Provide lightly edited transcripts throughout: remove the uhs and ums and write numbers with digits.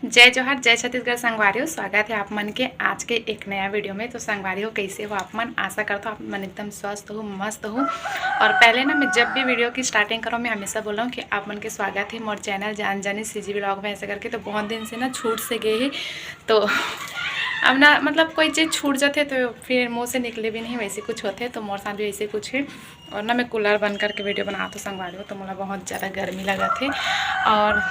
जय जोहार जय छत्तीसगढ़ संगवारी हो। स्वागत है आप मन के आज के एक नया वीडियो में। तो संगवारी हो कैसे हो आप मन, आशा करता हूँ आप मन एकदम स्वस्थ हो, मस्त हो। और पहले ना मैं जब भी वीडियो की स्टार्टिंग करूँ मैं हमेशा बोल रहा हूँ कि आप मन के स्वागत है मोर चैनल जान जानी सीजी व्लॉग में ऐसे करके। तो बहुत दिन से ना छूट से गए ही, तो अब ना मतलब कोई चीज़ छूट जाते तो फिर मुँह से निकले भी नहीं, वैसे कुछ होते तो मोर साथ भी ऐसे कुछ है। और ना मैं कूलर बंद करके वीडियो बनाता हूँ संगवारी हो, तो मुझे बहुत ज़्यादा गर्मी लगा थे। और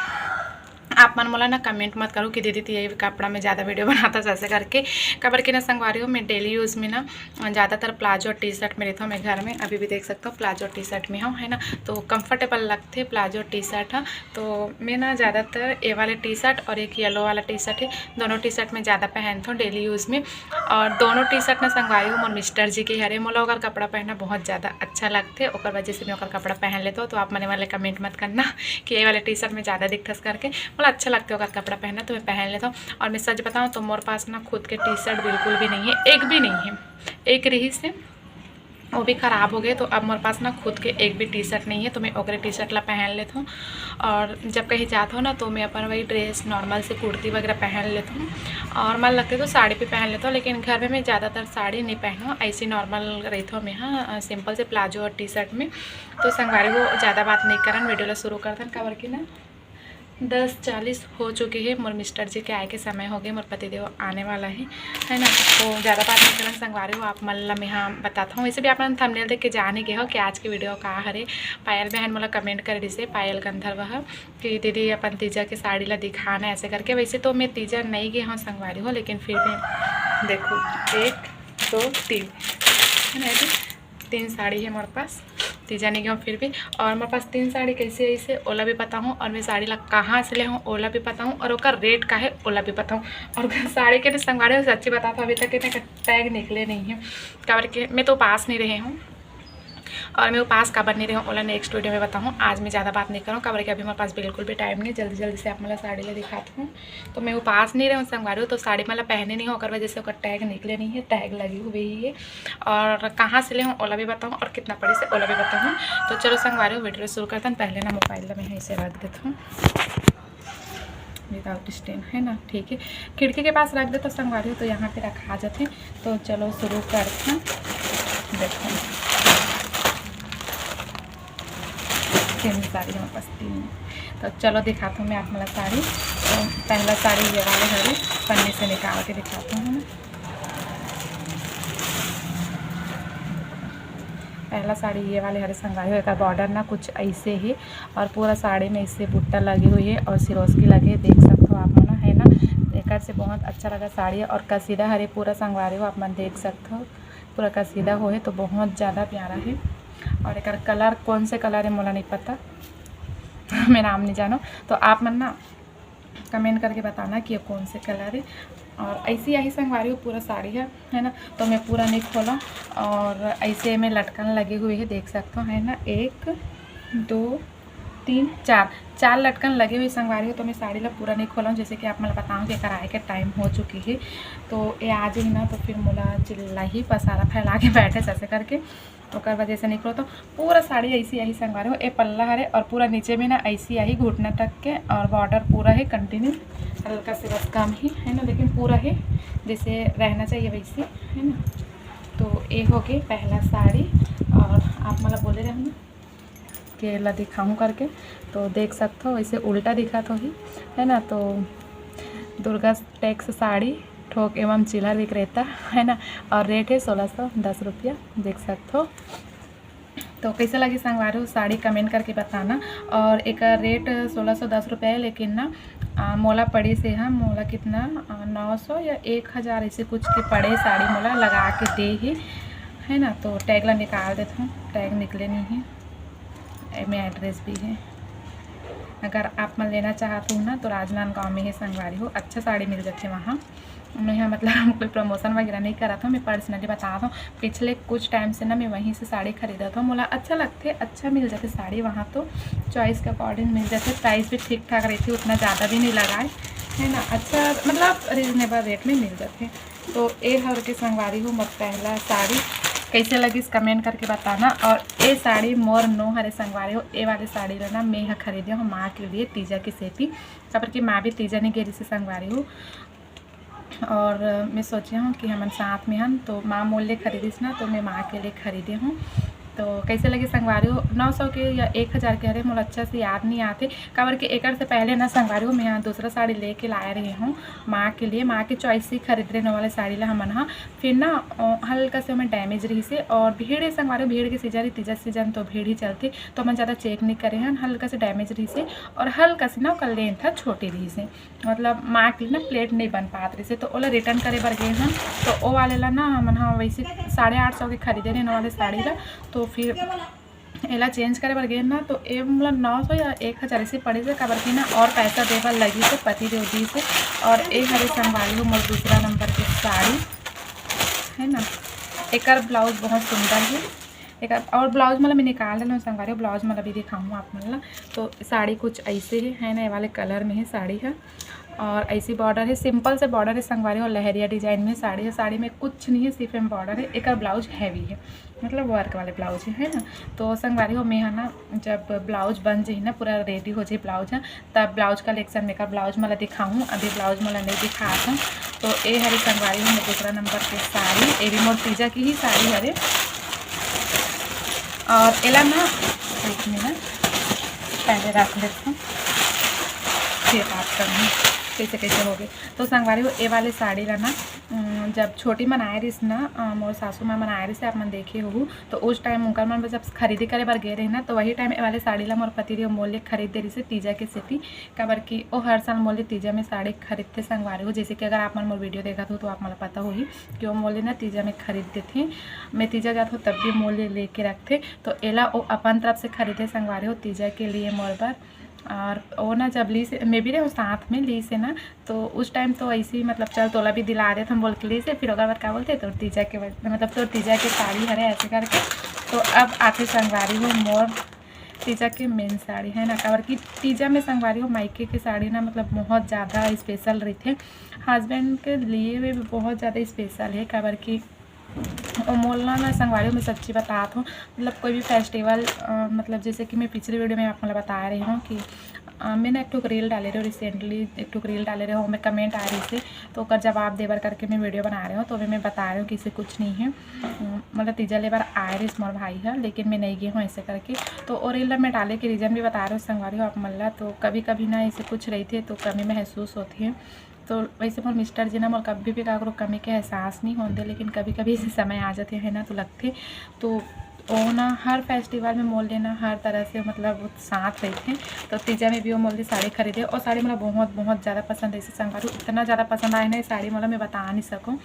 आप मन मोला ना कमेंट मत करो कि दीदी तो यही कपड़ा में ज़्यादा वीडियो बनाता जैसे करके। कबर के ना संगवारी हो, मैं डेली यूज़ में ना ज़्यादातर प्लाजो और टी शर्ट में रहता हूँ। मैं घर में अभी भी देख सकता हूँ प्लाजो टी शर्ट में हूँ, है ना। तो कंफर्टेबल लगते प्लाजो टी शर्ट है। तो मैं ना ज़्यादातर ये वाले टी शर्ट और एक येलो वाला टी शर्ट है, दोनों टी शर्ट में ज़्यादा पहनता हूँ डेली यूज़ में। और दोनों टी शर्ट ना संगवारी हो मोर मिस्टर जी के हरे, मोला ओकर कपड़ा पहनना बहुत ज़्यादा अच्छा लगते। ओकर वजह से मैं ओकर कपड़ा पहन लेता हूँ। तो आप मने वाले कमेंट मत करना कि ये वाले टी शर्ट में ज़्यादा दिखठस करके, मोला अच्छा लगता है ओकर कपड़ा पहनना, तो मैं पहन लेता हूँ। और मैं सच बताऊँ तो मोर पास ना खुद के टी शर्ट बिल्कुल भी नहीं है, एक भी नहीं है। एक रही से वो भी ख़राब हो गए, तो अब मेरे पास ना खुद के एक भी टी शर्ट नहीं है। तो मैं ओकरे टी शर्ट ला पहन लेता हूँ। और जब कहीं जाता हूँ ना तो मैं अपन वही ड्रेस नॉर्मल से कुर्ती वगैरह पहन लेता हूँ। और मन लगते तो साड़ी भी पहन लेता हूँ, लेकिन घर में मैं ज़्यादातर साड़ी नहीं पहनूँ, ऐसी नॉर्मल रहता हूँ मैं। हाँ, सिंपल से प्लाजो और टी शर्ट में। तो संगवारी को ज़्यादा बात नहीं करन, वीडियो ला शुरू करते कवर की ना 10:40 हो चुकी है। मोर मिस्टर जी के आए के समय हो गए, मोर पतिदेव आने वाला है ना। तो ज़्यादा बात नहीं करना संगवारी हो, आप मन मैं हाँ बताता हूँ। वैसे भी आप थंबनेल देख के जान ही गए हो कि आज की वीडियो का हरे। पायल बहन मोला कमेंट कर दी से, पायल गंधर्व कि दीदी अपन तीजा के साड़ी ला दिखाना ऐसे करके। वैसे तो मैं तीजा नहीं गई हूँ संगवारी हो, लेकिन फिर भी देखो 1 2 3 है ना, 3 साड़ी है मेरे पास, तीजा नहीं गया फिर भी। और मेरे पास 3 साड़ी कैसे ऐसे ओला भी पता हूँ, और मैं साड़ी ला कहाँ से ले हूँ ओला भी पता हूँ, और उसका रेट का है ओला भी पता हूँ। और साड़ी के संगवारी सच्ची बता था अभी तक के टैग निकले नहीं है, कवर के मैं तो पास नहीं रहे हूँ। और मैं वो पास कबर नहीं रही हूँ, ओला नेक्स्ट वीडियो में बताऊँ। आज मैं ज़्यादा बात नहीं करूँ कबर के, अभी मेरे पास बिल्कुल भी टाइम नहीं। जल्दी जल्दी से आप मतलब साड़ी ले दिखाती हूँ। तो मैं वो पास नहीं रही हूँ संगवारी हूँ, तो साड़ी मतलब पहने नहीं हो, और वजह से टैग निकले नहीं है, टैग लगी हुई ही है। और कहाँ से ले हूँ ओला भी बताऊँ, और कितना पड़ी से ओला भी बताऊँ। तो चलो संगवारी हूँ वीडियो शुरू करते हैं। पहले ना मोबाइल मैं इसे रख देता हूँ विदाउट स्टैंड, है ना, ठीक है। खिड़की के पास रख दे तो संगवारी हो, तो यहाँ पे रखा जाते। तो चलो शुरू करते हैं। देखो 3 साड़ी हमारे पास 3। तो चलो दिखाता हूँ मैं आप मतलब साड़ी। तो पहला साड़ी ये वाले हरे पन्नी से निकाल के दिखाता हूँ। पहला साड़ी ये वाले हरे संगवारी हुए का बॉर्डर ना कुछ ऐसे ही, और पूरा साड़ी में इससे बुट्टा लगी हुई है और सिरोस्की लगे, देख सकते हो आप ना, है ना। एक से बहुत अच्छा लगा साड़ी है। और कसीदा हरे पूरा संगवारी हो, आप मन देख सकते हो पूरा कसीदा हो है, तो बहुत ज़्यादा प्यारा है। और एक कलर कौन से कलर है मोला नहीं पता मैं नाम नहीं जानो, तो आप मन ना कमेंट करके बताना कि ये कौन से कलर है। और ऐसी यही संगवारी हो पूरा साड़ी है ना। तो मैं पूरा नहीं खोला, और ऐसे में लटकन लगी हुई है, देख सकते हो, है ना। 1 2 3 4 लटकन लगी हुई संगवारी हो। तो मैं साड़ी ला पूरा नहीं खोला हूँ, जैसे कि आप मैं बताऊँ कि कराए के टाइम हो चुकी है। तो ये आज ही ना, तो फिर मोला चिल्ला ही पसारा फैला के बैठे ऐसे करके, तो कर वजह से निकलो। तो पूरा साड़ी ऐसी यही संगवारी हो, ये पल्ला हरे, और पूरा नीचे में ना ऐसी यही घुटना तक के, और बॉर्डर पूरा है कंटिन्यू, हल्का से बस कम ही है ना, लेकिन पूरा है जैसे रहना चाहिए वैसे, है ना। तो ये हो गई पहला साड़ी। और आप मतलब बोले रहे ना कि ला दिखाऊँ करके, तो देख सकते हो ऐसे उल्टा दिखा तो ही, है ना। तो दुर्गा टैक्स साड़ी थोक एवं चिल्हर विक्रेता, है ना। और रेट है 1610 रुपया, देख सकते हो। तो कैसे लगी संगवारी हो साड़ी कमेंट करके बताना। और एक रेट 1610 रुपये है, लेकिन ना मोला पड़ी से हम मोला कितना 900 या 1000 ऐसे कुछ की पड़े साड़ी मोला लगा के दे ही, है ना। तो टैग ला निकाल देता हूँ, टैग निकले नहीं है, में एड्रेस भी है। अगर आप मन लेना चाहते हो ना तो राजनांदगांव में है संगवारी हो, अच्छा साड़ी मिल जाते वहाँ। मैं यहाँ मतलब कोई प्रमोशन वगैरह नहीं करा था, मैं पर्सनली बता रहा हूँ। पिछले कुछ टाइम से ना मैं वहीं से साड़ी खरीदा था, मोला अच्छा लगते, अच्छा मिल जाते साड़ी वहाँ। तो चॉइस के अकॉर्डिंग मिल जाते, प्राइस भी ठीक ठाक रहती, उतना ज़्यादा भी नहीं लगाए, है ना। अच्छा मतलब रिजनेबल रेट में मिल जाते। तो ये हर के संगवारी हो मत पहला साड़ी। कैसे लगी कमेंट करके बताना। और ये साड़ी मोर नो हरे संगवारी हो, ये वाली साड़ी रहना मैं खरीदी हूँ माँ के लिए तीजा की सेती, तब कि माँ भी तीजा नहीं गेरी से संगवारी हूँ। और मैं सोची हूँ कि हम साथ में हम तो माँ मोल लिए खरीदीस ना, तो मैं माँ के लिए खरीदी हूँ। तो कैसे लगे संगवारी हो 900 के या 1000 के, अरे मुझे अच्छा से याद नहीं आते काबर के एक से पहले ना संगवारी हो मैं यहाँ दूसरा साड़ी लेके लाए रही हूँ माँ के लिए। माँ के चॉइस से खरीद रहे वाले साड़ी ला हमन हाँ, फिर ना हल्का से हमें डैमेज रही से, और भीड़ है संगवारी भीड़ के सीजन तीजा सीजन तो भीड़ ही चलती, तो हम ज़्यादा चेक नहीं करे हैं, हल्का से डैमेज रही से और हल्का से ना उसका लेंथ था छोटी रही से, मतलब माँ के लिए ना प्लेट नहीं बन पात रही से, तो ओला रिटर्न करे बर गए हम। तो वो वाले ला ना हमन हाँ वैसे 850 के खरीदे रहे वाले साड़ी ला, तो फिर एला चेंज करे बर गए ना, तो ये मतलब 900 या 1000 ऐसे पड़े से काबर की ना और पैसा देवर लगी से पति देव दी से। और एक हरे संभाली हूँ मोर दूसरा नंबर की साड़ी है ना, एक ब्लाउज बहुत सुंदर है, एक और ब्लाउज मतलब मैं निकाल रहा हूँ संगवारी ब्लाउज मतलब भी दिखाऊँ आप मतलब। तो साड़ी कुछ ऐसे ही है ना, ये वाले कलर में है साड़ी है, और ऐसी बॉर्डर है, सिंपल से बॉर्डर है संगवारी, और लहरिया डिजाइन में साड़ी है, साड़ी में कुछ नहीं है सिर्फ में बॉर्डर है। एक ब्लाउज हैवी है मतलब वर्क वाले ब्लाउज है ना। तो संगवारी हो मैं है ना जब ब्लाउज बन जाए ना पूरा रेडी हो जाए ब्लाउज है, तब ब्लाउज कलेक्शन में का ब्लाउज मतलब दिखाऊँ, अभी ब्लाउज मतलब नहीं दिखाता हूँ। तो ये हरी संगवारी हो मैं दूसरा नंबर की साड़ी, ये भी मोर तीजा की ही साड़ी हरे। और एला ना एक मिनट पहले रख लेता हूँ फिर बात करूँगी कैसे कैसे हो गए। तो संगवारी हो ये वाले साड़ी ला ना जब छोटी मन आए रही ना मोर सासू माँ मन आए रही से आप मन देखे हो, तो उस टाइम उनका मन जब खरीदी करे बार गए रहे ना, तो वही टाइम ये वाले साड़ी ला मोर पति देव मोल खरीद दे रही से तीजा के सेती, काबर की वो हर साल मोल तीजा में साड़ी खरीदते संगवारी हो। जैसे कि अगर आप मन मोर वीडियो देखा तो आप मतलब पता होगी कि वो मोल ना तीजा में खरीदते थे, मैं तीजा जाता हूँ तब भी मोल लेके रखते, तो एला वो अपन तरफ से खरीदे संगवारी हो तीजा के लिए मोर बार। और वो ना जब ली से मैं भी रहे साथ में ली से ना, तो उस टाइम तो ऐसे ही मतलब चल तोला भी दिला रहे थे हम बोल के ली से, फिर अगर बात क्या बोलते तो तीजा के मतलब तो तीजा की साड़ी हरे ऐसे करके। तो अब आके संगवारी हो मोर तीजा के मेन साड़ी है ना, काबर की तीजा में संगवारी हो मायके की साड़ी ना मतलब बहुत ज़्यादा स्पेशल रही थे, हस्बैंड के लिए भी बहुत ज़्यादा स्पेशल है, काबर की और मोलना मैं संगवारी में सच्ची बताता हूँ मतलब कोई भी फेस्टिवल मतलब जैसे कि मैं पिछली वीडियो में आप मतलब बता रही हूँ कि मैंने एक टुक रील डाले रहे हो रिसेंटली, एक टुक रील डाले रहे हो मैं कमेंट आ रही से, तो कर जवाब देवर करके मैं वीडियो बना रही हूँ, तो मैं बता रही हूँ कि इसे कुछ नहीं है मतलब तीजा लेबर आए रही मोर भाई है, लेकिन मैं नहीं गई हूँ ऐसे करके। तो और रील मैं डाले के रीज़न भी बता रही हूँ संगवारी हो आप मल्ला, तो कभी कभी ना ऐसे कुछ रही थे तो कमी महसूस होती है। तो वैसे मोर मिस्टर जी ना मोर कभी भी काकरो कमी के एहसास नहीं होते, लेकिन कभी कभी ऐसे समय आ जाते हैं ना तो लगते, तो वो ना हर फेस्टिवल में मोल लेना हर तरह से मतलब साथ रहते हैं। तो तीजा में भी वो मोल साड़ी खरीदे, और साड़ी मतलब बहुत बहुत ज़्यादा पसंद है, इसे संगवारी इतना ज़्यादा पसंद आए ना ये साड़ी मतलब मैं बता नहीं सकूँ,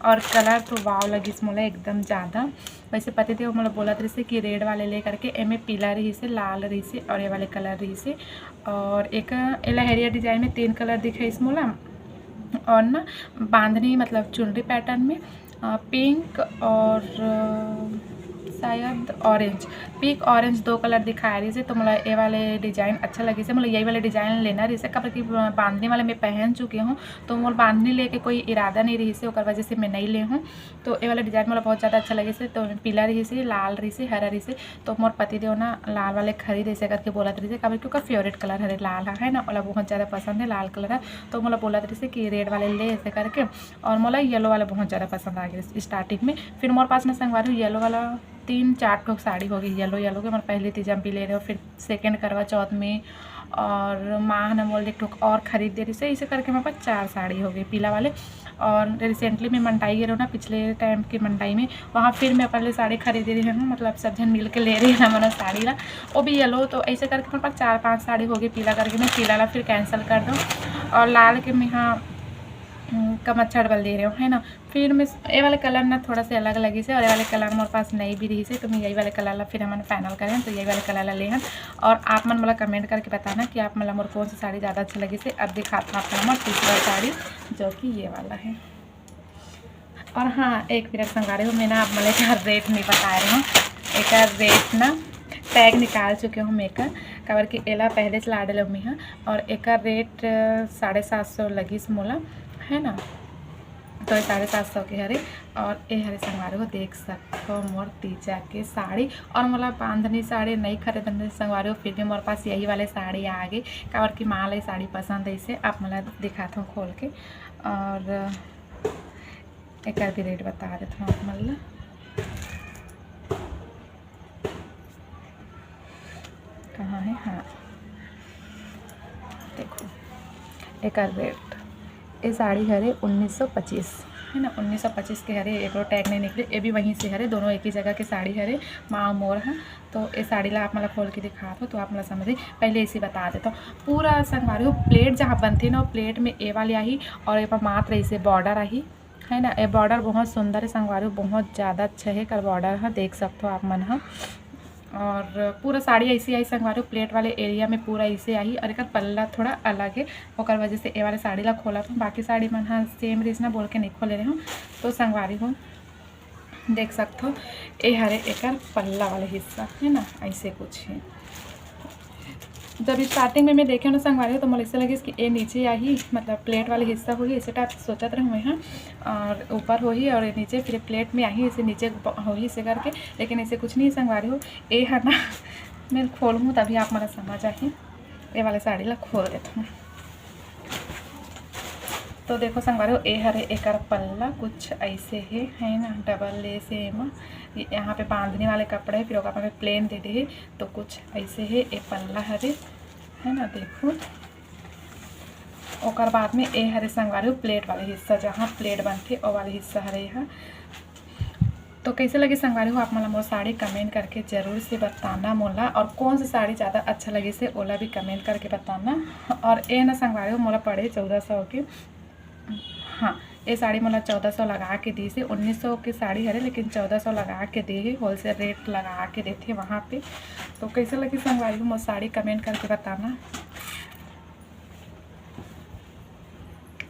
और कलर तो वाव लगी इस मोला एकदम ज़्यादा। वैसे पति थे वो मतलब बोला रही से कि रेड वाले ले करके एम पीला रही से लाल रही से और ये वाले कलर रही से, और एक लहरिया डिजाइन में 3 कलर दिखे इस मोला, और ना बांधनी मतलब चुनरी पैटर्न में पिंक और शायद ऑरेंज, पिंक ऑरेंज 2 कलर दिखा रही से। तो मतलब ये वाले डिज़ाइन अच्छा लगी से, मतलब यही वाले डिज़ाइन लेना रही से, कब कि बांधने वाले मैं पहन चुकी हूँ, तो मोल बांधने लेके कोई इरादा नहीं रही से, और वजह से मैं नहीं ले हूँ। तो ये वाला डिज़ाइन मतलब बहुत ज़्यादा अच्छा लगे से, तो पीला रही से लाल रही से हरा रही से, तो मोर पति देव ना लाल वाले खरीद ऐसे करके बोला रही से, कब क्योंकि फेवरेट कलर हरे लाल है ना, मतलब बहुत ज़्यादा पसंद है लाल कलर है, तो मतलब बोला रही से कि रेड वाले ले ऐसे करके। और मोला येलो वाला बहुत ज़्यादा पसंद आ गया स्टार्टिंग में, फिर मोर पास में संगवारी येलो वाला 3-4 ठोक साड़ी हो गई येलो के, मतलब पहले तीजा भी ले रहे हो, फिर सेकंड करवा चौथ में, और माँ ने बोल एक ठोक और ख़रीद दे रही से, इसे करके मेरे पास 4 साड़ी हो गई पीला वाले। और रिसेंटली मैं मंडाई गई रही हूँ ना पिछले टाइम की मंडाई में, वहाँ फिर मैं पहले साड़ी खरीदी रही हूँ, मतलब सब जन मिल के ले रही है ना मैंने साड़ी ला, वो भी येलो, तो ऐसे करके मेरे पास 4-5 साड़ी हो गई पीला करके, मैं पीला ला फिर कैंसिल कर दूँ, और लाल के मैं यहाँ कम अच्छा डबल दे रहे हो है ना। फिर मैं ये वाले कलर ना थोड़ा सा अलग लगी से, और ये वाले कलर मेरे पास नहीं भी रही से, तो मैं यही वाले कलर ला फिर हमने फाइनल करें, तो यही वाले कलर ला ले हैं। और आप मन मतलब कमेंट करके बताना कि आप मतलब मोर कौन सी साड़ी ज़्यादा अच्छी लगी से। अब दिखाता हूँ आपको हमारा तीसरा साड़ी जो कि ये वाला है। और हाँ एक मिनट संगारे हो, मैं ना आप मतलब का रेट नहीं बता रही हूँ, एक रेट ना टैग निकाल चुके हूँ मेकर कवर की एला पहले से ला डलो मी हाँ, और एक रेट 750 लगी मोला है ना। तो 750 के हरे। और ये हरे संगवारी हो देख सकते मोर तीजा के साड़ी। और मोला बांधनी साड़ी नहीं खरीदने संगवारी हो, फिर भी मोर पास यही वाले साड़ी आ गई काबर की माँ ला साड़ी पसंद ऐसे। आप मला दिखाता हूँ खोल के और एक भी रेट बता देता हूँ आप मन ला। कहाँ है, हाँ देखो एक रेट। ये साड़ी हरे 1925 है ना, 1925 के हरे। एक टैग नहीं निकले, ये भी वहीं से हरे, दोनों एक ही जगह के साड़ी हरे माँ मोर है। तो ये साड़ी ला आप मतलब खोल के दिखा दो तो आप मतलब समझे। पहले इसी बता देता हूँ पूरा संगवारी हो। प्लेट जहाँ बनती ना प्लेट में ए वाली आई और ये पर मात्र इसे बॉर्डर आई है ना। ये बॉर्डर बहुत सुंदर है संगवारी हो, बहुत ज़्यादा अच्छा है कर बॉर्डर है, देख सकते हो आप मन है। और पूरा साड़ी ऐसी आई संगवारी हो, प्लेट वाले एरिया में पूरा ऐसे आई। और एक पल्ला थोड़ा अलग है और वजह से ये वाले साड़ी ला खोला था। बाकी साड़ी मन हाँ सेम रीज ना बोल के नहीं खोले रहे हूँ। तो संगवारी हो देख सकते हो ये हरे एक पल्ला वाला हिस्सा है ना, ऐसे कुछ है। जब स्टार्टिंग में मैं देखे ना संगवारी हो तो मुझे ऐसे लगे कि ये नीचे आई मतलब प्लेट वाले हिस्सा हुई ऐसे टाइप सोचते रहे हुए हैं। और ऊपर हो ही और नीचे फिर प्लेट में आई इसे नीचे हो ही इसे करके, लेकिन ऐसे कुछ नहीं संगवारी हो। ये है ना मैं खोलूँ तभी आप मेरा समझ आई। ये वाले साड़ी ला खोल देता हूँ तो देखो संगवारी हो ये हरे एक पल्ला कुछ ऐसे है ना, डबल लेस है। यहाँ पे बांधने वाले कपड़े है, फिर पे प्लेन दे दे तो कुछ ऐसे है। ये पल्ला हरे है ना, देखो और बाद में ये हरे संगवारी हो प्लेट वाले हिस्सा जहाँ प्लेट बनते वो वाले हिस्सा हरे है। तो कैसे लगे संगवारी हो आप मला मोर साड़ी कमेंट करके ज़रूर से बताना मोला। और कौन सी साड़ी ज़्यादा अच्छा लगे से ओला भी कमेंट करके बताना। और ये ना संगवारी हो मोला पड़े 1400 के, हाँ ये साड़ी मतलब 1400 लगा के दी से। 1900 की साड़ी है लेकिन 1400 लगा के दी है, होलसेल रेट लगा के देते वहाँ पे। तो कैसे लगी संगवारी हो मोर साड़ी कमेंट करके बताना।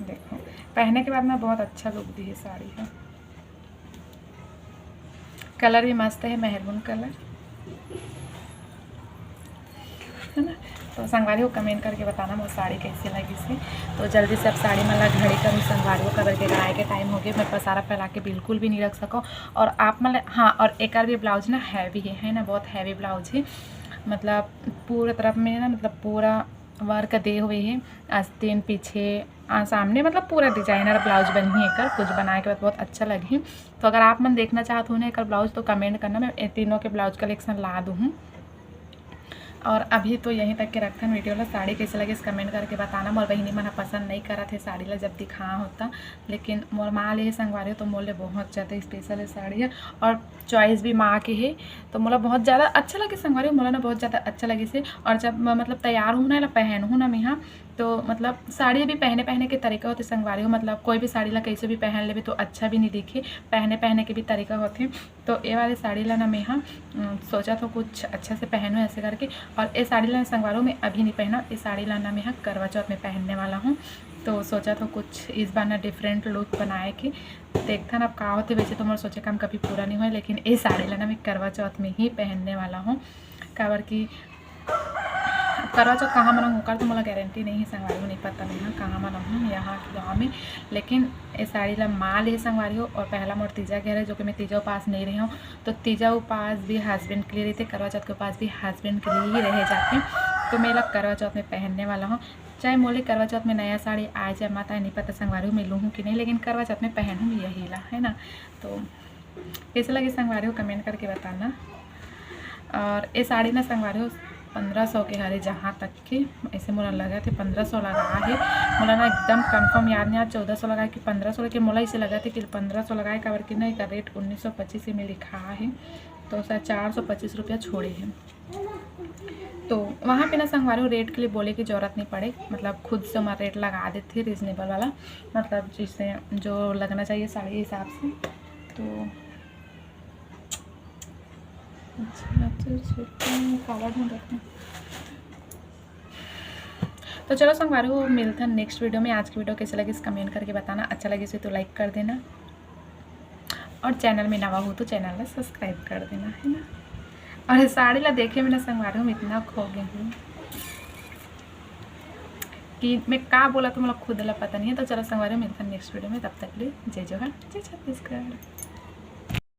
देखो पहनने के बाद ना बहुत अच्छा लुक दी है साड़ी है। कलर भी मस्त है, मेहरून कलर है ना। तो संगवारी हो कमेंट करके बताना वो साड़ी कैसी लगी से। तो जल्दी से अब साड़ी मतलब घड़ी करूँ संगवारी हो कलर के गड़ाई के टाइम हो गए। मैं पसारा फैला के बिल्कुल भी नहीं रख सको। और आप मतलब हाँ और एक भी ब्लाउज ना हैवी है ना, बहुत हैवी ब्लाउज है। मतलब पूरे तरफ में ना मतलब पूरा वर्क दे हुए है, आस्तीन पीछे सामने मतलब पूरा डिजाइनर ब्लाउज बनी है कर। कुछ बनाए के बाद बहुत अच्छा लगे। तो अगर आप मन देखना चाहते हो ना एक ब्लाउज तो कमेंट करना, मैं तीनों के ब्लाउज कलेक्शन ला दूँ। और अभी तो यहीं तक के रखन वीडियो ला। साड़ी कैसे लगे इस कमेंट करके बताना। मोर बहनी मन पसंद नहीं करा थे साड़ी ला जब दिखा होता, लेकिन मोर माँ ले संगवारी हो तो मोले बहुत ज़्यादा स्पेशल है साड़ी है। और चॉइस भी माँ की है तो मोला बहुत ज़्यादा अच्छा लगे संगवारी हो, मोला ना बहुत ज़्यादा अच्छा लगे से। और जब मतलब तैयार हूँ ना पहन हूँ ना मैं यहाँ तो मतलब साड़ी भी पहने के तरीका होते संगवारी हो। मतलब कोई भी साड़ी ला कैसे भी पहन ले तो अच्छा भी नहीं दिखे, पहने के भी तरीका होते। तो ये वाली साड़ी ला ना मैं यहाँ सोचा तो कुछ अच्छा से पहनूँ ऐसे करके। और ये साड़ी ला संगवारी में अभी नहीं पहना, ये साड़ी लाना मैं यहाँ करवा चौथ में पहनने वाला हूँ। तो सोचा तो कुछ इस बार ना डिफरेंट लुक बनाए के देखता ना अब का होते। वैसे तो मोर सोचे काम कभी पूरा नहीं हुआ, लेकिन ये साड़ी लाना मैं करवा चौथ में ही पहनने वाला हूँ। काबर की करवा चौथ कहाँ मनाऊँ कर तो मुझे गारंटी नहीं है संगवारी हो, नहीं पता नहीं कहाँ मनाऊँ यहाँ के गाँव में। लेकिन ये साड़ी ला माल है संगवारी हो। और पहला मोर तीजा घर है जो कि मैं तीजा उपास नहीं रही हूँ। तो तीजा उपास भी हस्बैंड के लिए रहते, करवा चौथ के उपास भी हस्बैंड के लिए ही रह जाते हैं। तो मैं ला करवा चौथ में पहनने वाला हूँ। चाहे मोले करवा चौथ में नया साड़ी आ जाए माता नहीं पता संगवारी हो मिलूँ कि नहीं, लेकिन करवा चौथ में पहनूँ यही ला है ना। तो कैसे लगे संगवारी हो कमेंट करके बताना। और ये साड़ी ना संगवारी हो 1500 के हरे जहाँ तक के ऐसे मोला लगा थे 1500 लगा है। मोला ना एकदम कंफर्म याद नहीं, 1400 लगा कि 1500 लेकिन मोला इसे लगा थे कि 1500 लगाए काबर कि नहीं का रेट 1925 में लिखा है। तो शायद 425 रुपया छोड़े हैं। तो वहाँ पे ना संगवारी हो रेट के लिए बोले की ज़रूरत नहीं पड़े, मतलब खुद से हमारा रेट लगा देते रीज़नेबल वाला, मतलब जिससे जो लगना चाहिए साड़ी के हिसाब से। तो काला ढूंढ रखना। तो चलो संगवारी हो मिलते हैं नेक्स्ट वीडियो में। आज की वीडियो कैसे लगी इस कमेंट करके बताना, अच्छा लगे इसे तो लाइक कर देना और चैनल में नवा हो तो चैनल में सब्सक्राइब कर देना है ना। और साड़ी ला देखे में ना संगवारी हो इतना खो गई हूँ। कि मैं का बोला तो मतलब खुद ला पता नहीं है। तो चलो संगवारी मिलता है नेक्स्ट वीडियो में, तब तक लिए जय जोहर जय छत्तीसगढ़।